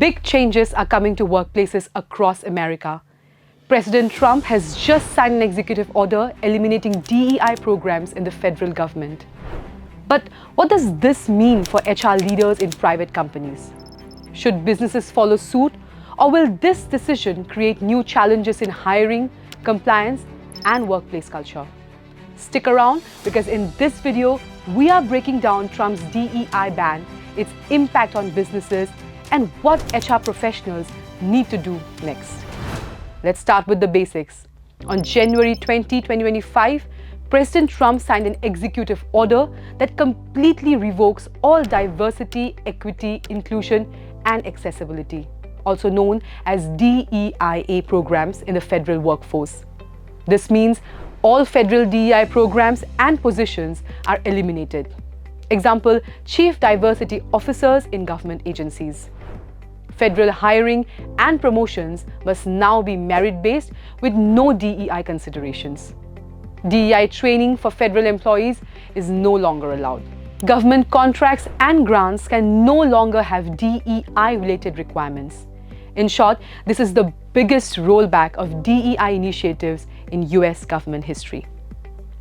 Big changes are coming to workplaces across America. President Trump has just signed an executive order eliminating DEI programs in the federal government. But what does this mean for HR leaders in private companies? Should businesses follow suit, or will this decision create new challenges in hiring, compliance, and workplace culture? Stick around, because in this video, we are breaking down Trump's DEI ban, its impact on businesses, and what HR professionals need to do next. Let's start with the basics. On January 20, 2025, President Trump signed an executive order that completely revokes all diversity, equity, inclusion, and accessibility, also known as DEIA programs in the federal workforce. This means all federal DEI programs and positions are eliminated. Example, Chief Diversity Officers in government agencies. Federal hiring and promotions must now be merit-based with no DEI considerations. DEI training for federal employees is no longer allowed. Government contracts and grants can no longer have DEI-related requirements. In short, this is the biggest rollback of DEI initiatives in US government history.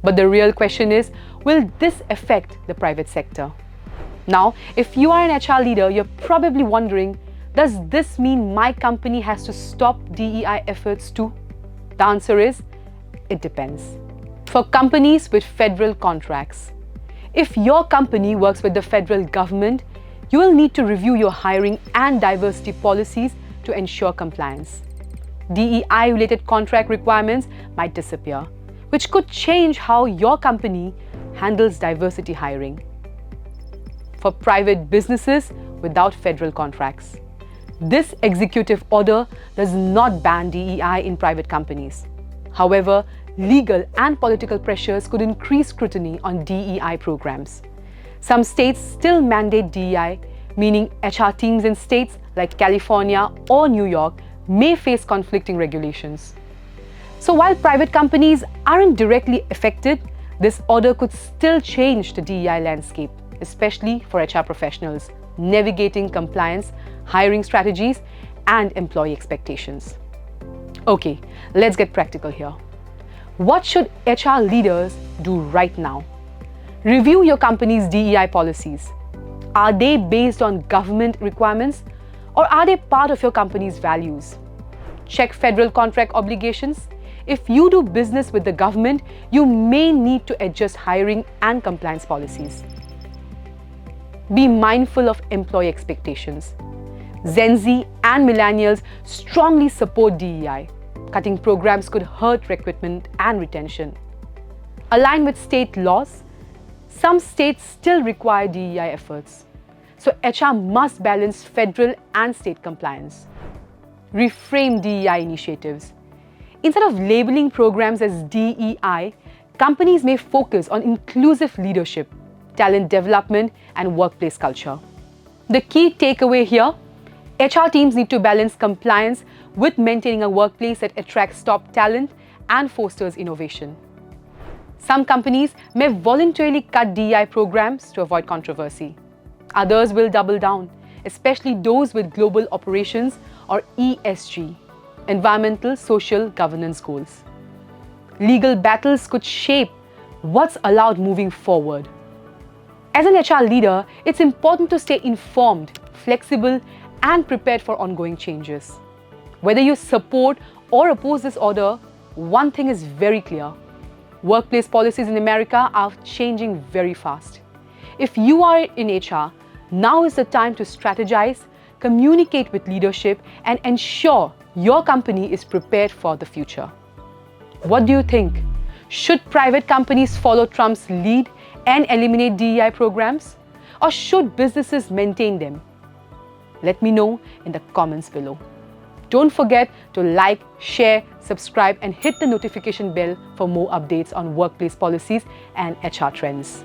But the real question is, will this affect the private sector? Now, if you are an HR leader, you're probably wondering, does this mean my company has to stop DEI efforts too? The answer is, it depends. For companies with federal contracts, if your company works with the federal government, you will need to review your hiring and diversity policies to ensure compliance. DEI-related contract requirements might disappear, which could change how your company handles diversity hiring. For private businesses without federal contracts, this executive order does not ban DEI in private companies. However, legal and political pressures could increase scrutiny on DEI programs. Some states still mandate DEI, meaning HR teams in states like California or New York may face conflicting regulations. So while private companies aren't directly affected, this order could still change the DEI landscape, especially for HR professionals navigating compliance, hiring strategies, and employee expectations. Okay, let's get practical here. What should HR leaders do right now? Review your company's DEI policies. Are they based on government requirements, or are they part of your company's values? Check federal contract obligations. If you do business with the government, you may need to adjust hiring and compliance policies. Be mindful of employee expectations. Gen Z and millennials strongly support DEI. Cutting programs could hurt recruitment and retention. Align with state laws. Some states still require DEI efforts, so HR must balance federal and state compliance. Reframe DEI initiatives. Instead of labeling programs as DEI, companies may focus on inclusive leadership, talent development, and workplace culture. The key takeaway here: HR teams need to balance compliance with maintaining a workplace that attracts top talent and fosters innovation. Some companies may voluntarily cut DEI programs to avoid controversy. Others will double down, especially those with global operations or ESG, environmental social governance goals. Legal battles could shape what's allowed moving forward. As an HR leader, it's important to stay informed, flexible, and prepared for ongoing changes. Whether you support or oppose this order, one thing is very clear: workplace policies in America are changing very fast. If you are in HR, now is the time to strategize, communicate with leadership, and ensure your company is prepared for the future. What do you think? Should private companies follow Trump's lead and eliminate DEI programs? Or should businesses maintain them? Let me know in the comments below. Don't forget to like, share, subscribe, and hit the notification bell for more updates on workplace policies and HR trends.